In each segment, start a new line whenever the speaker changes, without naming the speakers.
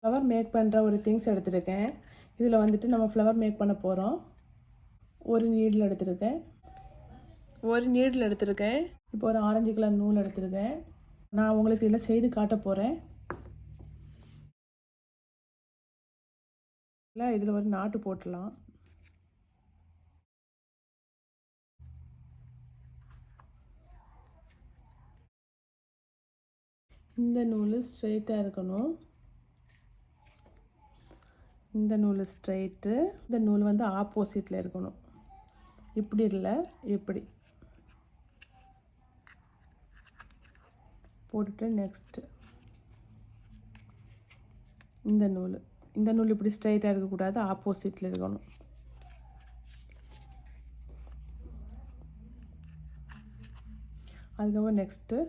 Flower make பண்ணுற ஒரு things எடுத்துருக்கேன். இதில் வந்துட்டு நம்ம ஃப்ளவர் மேக் பண்ண போகிறோம். ஒரு நீடில் எடுத்துருக்கேன். இப்போ ஒரு ஆரஞ்சு கலர் நூல் எடுத்துருக்கேன். நான் உங்களுக்கு இதில் செய்து காட்ட போகிறேன். இல்லை, இதில் ஒரு நாட்டு போட்டுடலாம். இந்த நூல் ஸ்ட்ரெயிட்டாக இருக்கணும். இந்த நூல் ஸ்ட்ரெயிட்டு, இந்த நூல் வந்து ஆப்போசிட்டில் இருக்கணும். இப்படி இல்லை, இப்படி போட்டுட்டு நெக்ஸ்ட்டு இந்த நூல் இப்படி ஸ்ட்ரைட்டாக இருக்கக்கூடாது, ஆப்போசிட்டில் இருக்கணும். அதுக்கப்புறம் நெக்ஸ்ட்டு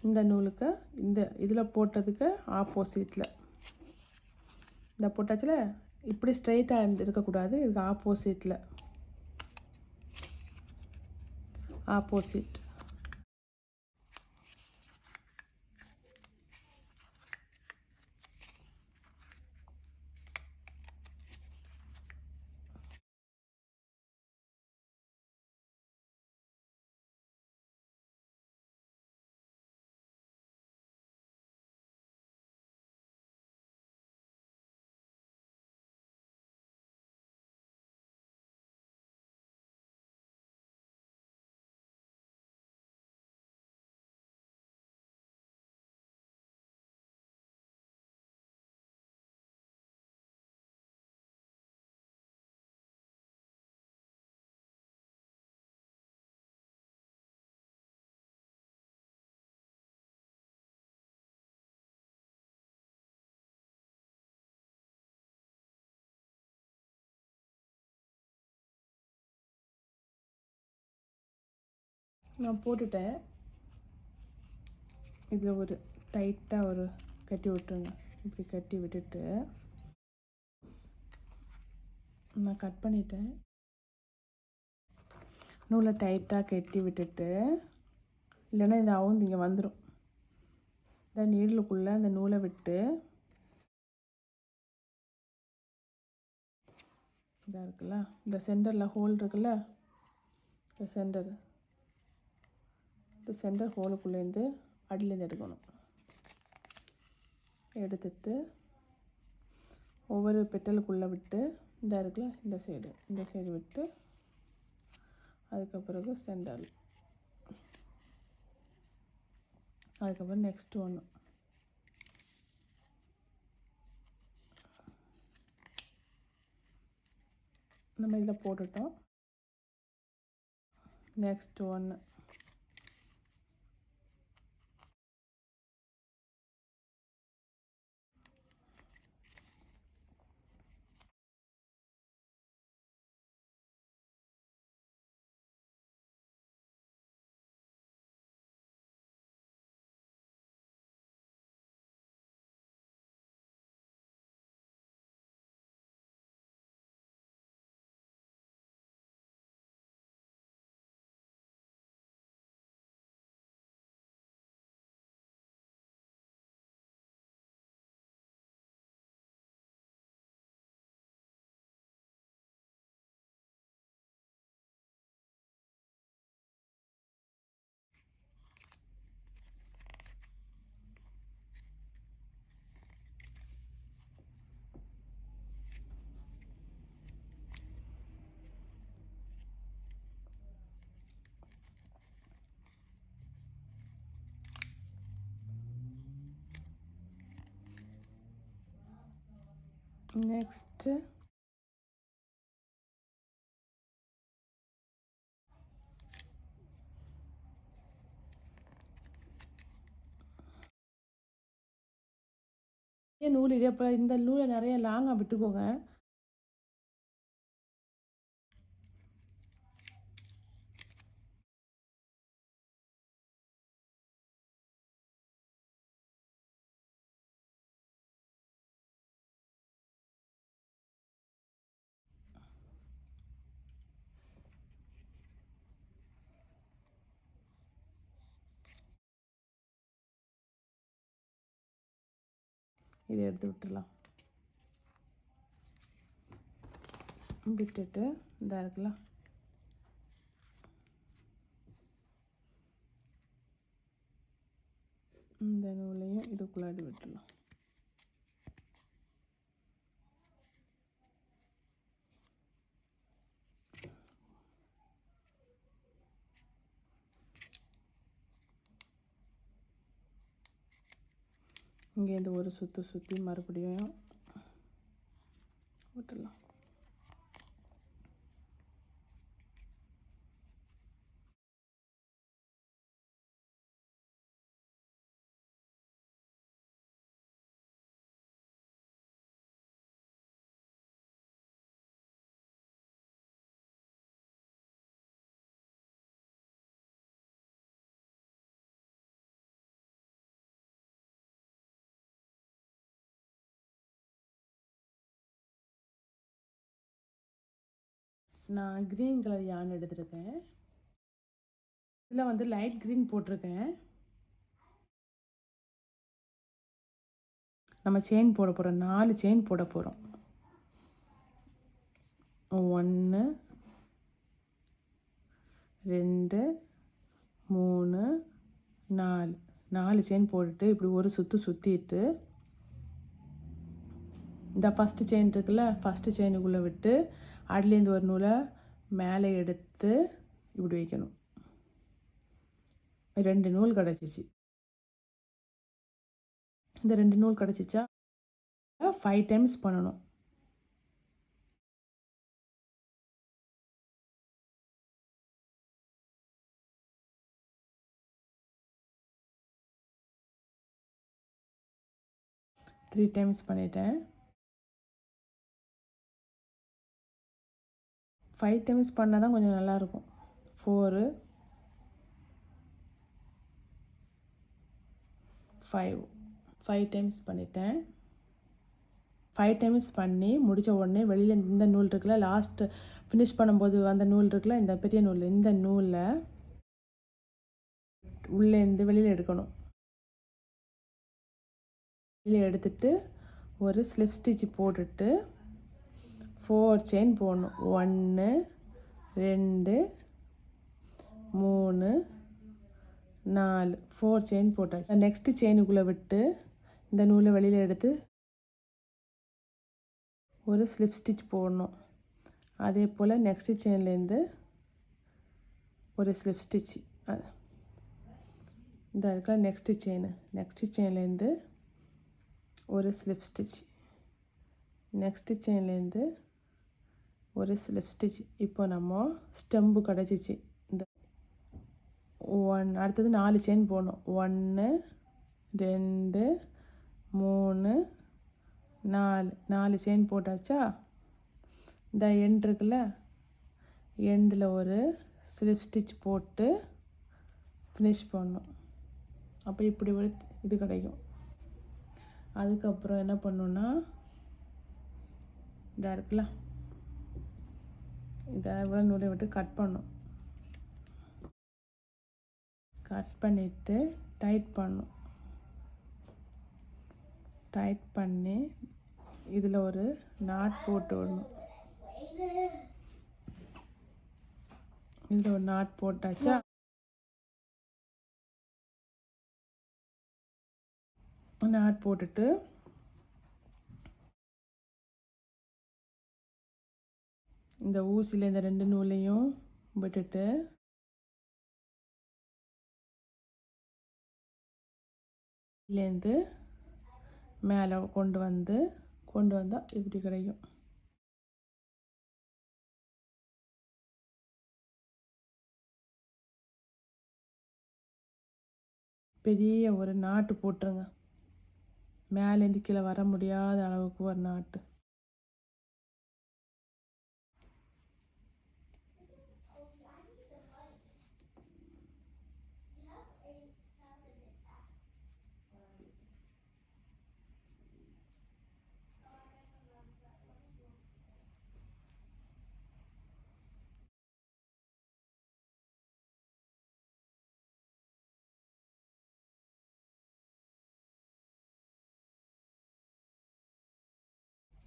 இந்த நூலுக்கு இந்த இதில் போட்டதுக்கு ஆப்போசிட்டில் இந்த போட்டாச்சில் இப்படி ஸ்ட்ரைட்டாக இருக்கக்கூடாது, இதுக்கு ஆப்போசிட்டில் ஆப்போசிட். நான் போட்டுட்டேன். இதில் ஒரு டைட்டாக ஒரு கட்டி விட்டுருங்க. இப்படி கட்டி விட்டுட்டு நான் கட் பண்ணிட்டேன். நூலை டைட்டாக கட்டி விட்டுட்டு, இல்லைன்னா இந்த அவுந்து இங்கே வந்துடும். இந்த நீடலுக்குள்ளே அந்த நூலை விட்டு இதாக இருக்குல்ல, இந்த சென்டரில் ஹோல் இருக்குல்ல, இந்த சென்டர் ஹோலுக்குள்ளேருந்து அடியிலேருந்து எடுக்கணும். எடுத்துட்டு ஒவ்வொரு பெட்டலுக்குள்ளே விட்டு இந்த இருக்குல்ல, இந்த சைடு விட்டு அதுக்கப்புறம் சென்டர், அதுக்கப்புறம் நெக்ஸ்ட் ஒன்று நம்ம இதில் போட்டுட்டோம். நெக்ஸ்ட் ஒன்று நெக்ஸ்ட்டு நூல் இதே போல் இந்த நூலை நிறைய லாங்காக விட்டுக்கோங்க. இதை எடுத்து விட்டுடலாம். விட்டுட்டு இதாக இருக்கலாம், இந்த நூலையும் இதுக்குள்ளாடி விட்டுடலாம். இங்கேருந்து ஒரு சுற்றி மறுபடியும் விட்டுடலாம். நான் க்ரீன் கலர் யான் எடுத்துருக்கேன். இதில் வந்து லைட் க்ரீன் போட்டிருக்கேன். நம்ம செயின் போட போகிறோம், 4 செயின் போட போகிறோம். 1 2 3 4 செயின் போட்டுட்டு இப்படி ஒரு சுற்றிட்டு இந்த ஃபஸ்ட்டு செயின் இருக்குல்ல, ஃபஸ்ட்டு செயினுக்குள்ளே விட்டு அதுலேருந்து ஒரு நூலை மேலே எடுத்து இப்படி வைக்கணும். 2 நூல் கிடச்சிச்சு. இந்த 2 நூல் கிடச்சிச்சா 5 டைம்ஸ் பண்ணணும். த்ரீ டைம்ஸ் பண்ணிட்டேன். 5 டைம்ஸ் பண்ணால் தான் கொஞ்சம் நல்லாயிருக்கும். 4 5 டைம்ஸ் பண்ணிட்டேன். 5 டைம்ஸ் பண்ணி முடித்த உடனே வெளியில் இந்த நூல் இருக்குல்ல, லாஸ்ட்டு ஃபினிஷ் பண்ணும்போது அந்த நூல் இருக்குல்ல, இந்த பெரிய நூல், இந்த நூலை உள்ளேருந்து வெளியில் எடுக்கணும். வெளியே எடுத்துட்டு ஒரு ஸ்லிப் ஸ்டிச் போட்டுட்டு 4 செயின் போடணும். 1 2 3 4 4 செயின் போட்டாச்சு. நெக்ஸ்ட்டு செயினுக்குள்ளே விட்டு இந்த நூலை வெளியில் எடுத்து ஒரு ஸ்லிப் ஸ்டிச் போடணும். அதே போல் நெக்ஸ்ட்டு செயின்லேருந்து ஒரு ஸ்லிப் ஸ்டிச், இந்த இருக்கிற நெக்ஸ்ட்டு செயின்லேருந்து ஒரு ஸ்லிப் ஸ்டிச், நெக்ஸ்ட்டு செயின்லேருந்து ஒரு ஸ்லிப் ஸ்டிச். இப்போ நம்ம ஸ்டெம்பு கிடச்சிச்சு. இந்த 1 அடுத்தது 4 செயின் போடணும். 1 2 3 4 செயின் போட்டாச்சா. இந்த எண்ட் இருக்குல்ல, எண்டில் ஒரு ஸ்லிப் ஸ்டிச் போட்டு ஃபினிஷ் பண்ணணும். அப்போ இப்படி ஒரு இது கிடைக்கும். அதுக்கப்புறம் என்ன பண்ணணுன்னா, இதாக இருக்குல்ல, இதை இவ்வளோ நூலை விட்டு கட் பண்ணணும். கட் பண்ணிவிட்டு டைட் பண்ணணும். டைட் பண்ணி இதில் ஒரு நாட் போட்டு விடணும். இதில் ஒரு நாட் போட்டாச்சா. நாட் போட்டுட்டு இந்த ஊசியில் இந்த 2 நூலையும் விட்டுட்டு இதுலேருந்து மேலே கொண்டு வந்தால் இப்படி கிடைக்கும். பெரிய ஒரு நாட்டு போட்டுருங்க. மேலேருந்து கீழே வர முடியாத அளவுக்கு ஒரு நாட்டு.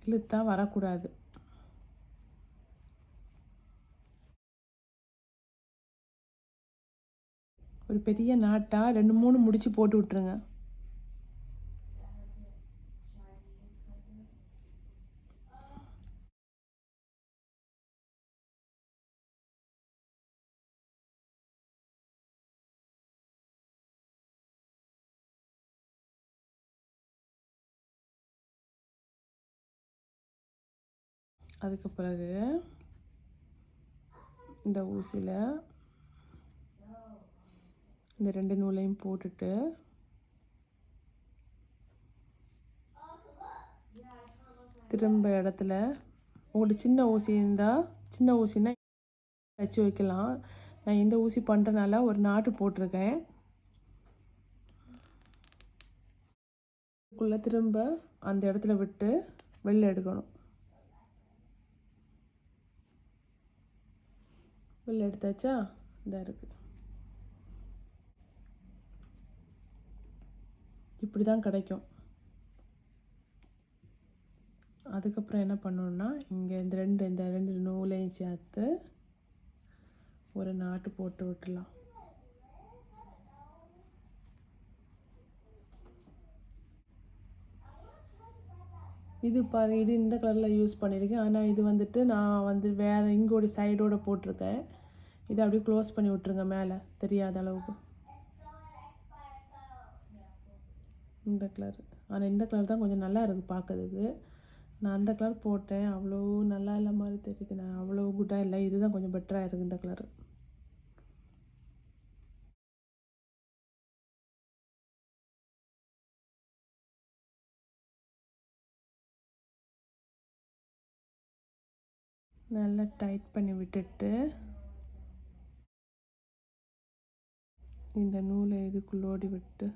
இழுத்தா வரக்கூடாது. ஒரு பெரிய நாட்டா 2 3 முடிச்சு போட்டு விட்டுருங்க. அதுக்கு பிறகு இந்த ஊசியில் இந்த 2 நூலையும் போட்டுட்டு திரும்ப இடத்துல உங்களுக்கு சின்ன ஊசி இருந்தால் சின்ன ஊசின்னா வச்சு வைக்கலாம். நான் இந்த ஊசி பண்ணுறனால ஒரு நாட்டு போட்டிருக்கேன். இதுக்குள்ளே திரும்ப அந்த இடத்துல விட்டு வெளில எடுக்கணும். வெளில எடுத்தாச்சா? இதாக இருக்குது. இப்படி தான் கிடைக்கும். அதுக்கப்புறம் என்ன பண்ணணுன்னா இங்கே இந்த ரெண்டு நூலையும் சேர்த்து ஒரு நாட்டு போட்டு விட்டுலாம். இது பாரு, இது இந்த கலரில் யூஸ் பண்ணியிருக்கேன். ஆனால் இது வந்துட்டு நான் வேறு இங்கோட சைடோடு போட்டிருக்கேன். இதை அப்படியே க்ளோஸ் பண்ணி விட்ருங்க மேலே தெரியாத அளவுக்கு. இந்த கலர், ஆனால் இந்த கலர் தான் கொஞ்சம் நல்லா இருக்குது பார்க்கறதுக்கு. நான் அந்த கலர் போட்டேன், அவ்வளோ நல்லா இல்லை மாதிரி தெரியுது. நான் அவ்வளோ குட்டாக இல்லை, இதுதான் கொஞ்சம் பெட்டராக இருக்குது இந்த கலர். நல்லா டைட் பண்ணி விட்டுட்டு இந்த நூலை இதுக்குள்ளோடி விட்டு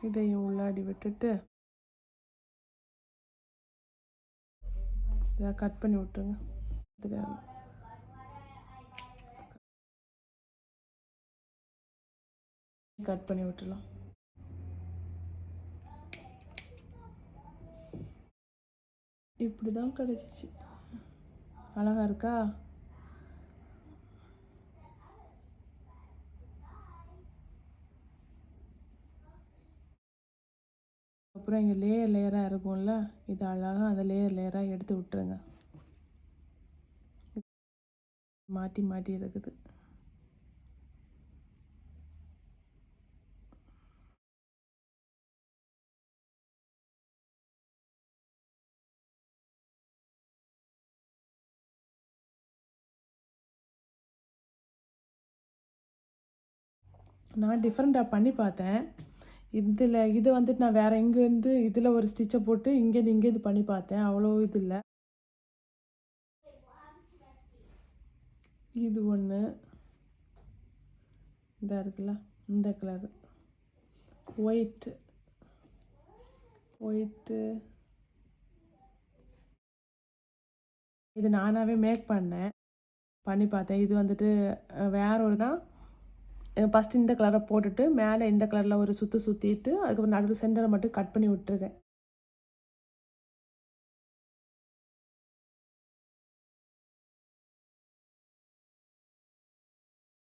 இதையும் உள்ளாடி விட்டுட்டு இதை கட் பண்ணி விட்டுருங்க. கட் பண்ணி விட்டுடலாம். இப்படி தான் கிடச்சிச்சு. அழகா இருக்கா? அப்புறம் இங்கே லேயராக இருக்கும்ல, இது அழகாக அந்த லேயராக எடுத்து விட்டுருங்க. மாட்டி மாட்டி இருக்குது. நான் டிஃப்ரெண்ட்டாக பண்ணி பார்த்தேன். இது வந்துட்டு நான் வேறு இங்கேருந்து இதில் ஒரு ஸ்டிச்சை போட்டு இங்கேருந்து பண்ணி பார்த்தேன். அவ்வளோ இது இல்லை. இது ஒன்று இதாக இருக்குல்ல, இந்த கலரு ஒயிட்டு இது நானாகவே மேக் பண்ணி பார்த்தேன். இது வந்துட்டு வேற ஒரு தான். ஃபஸ்ட்டு இந்த கலரை போட்டுட்டு மேலே இந்த கலரில் ஒரு சுற்றிட்டு அதுக்கப்புறம் நடுவில் சென்டரை மட்டும் கட் பண்ணி விட்டுருக்கேன்.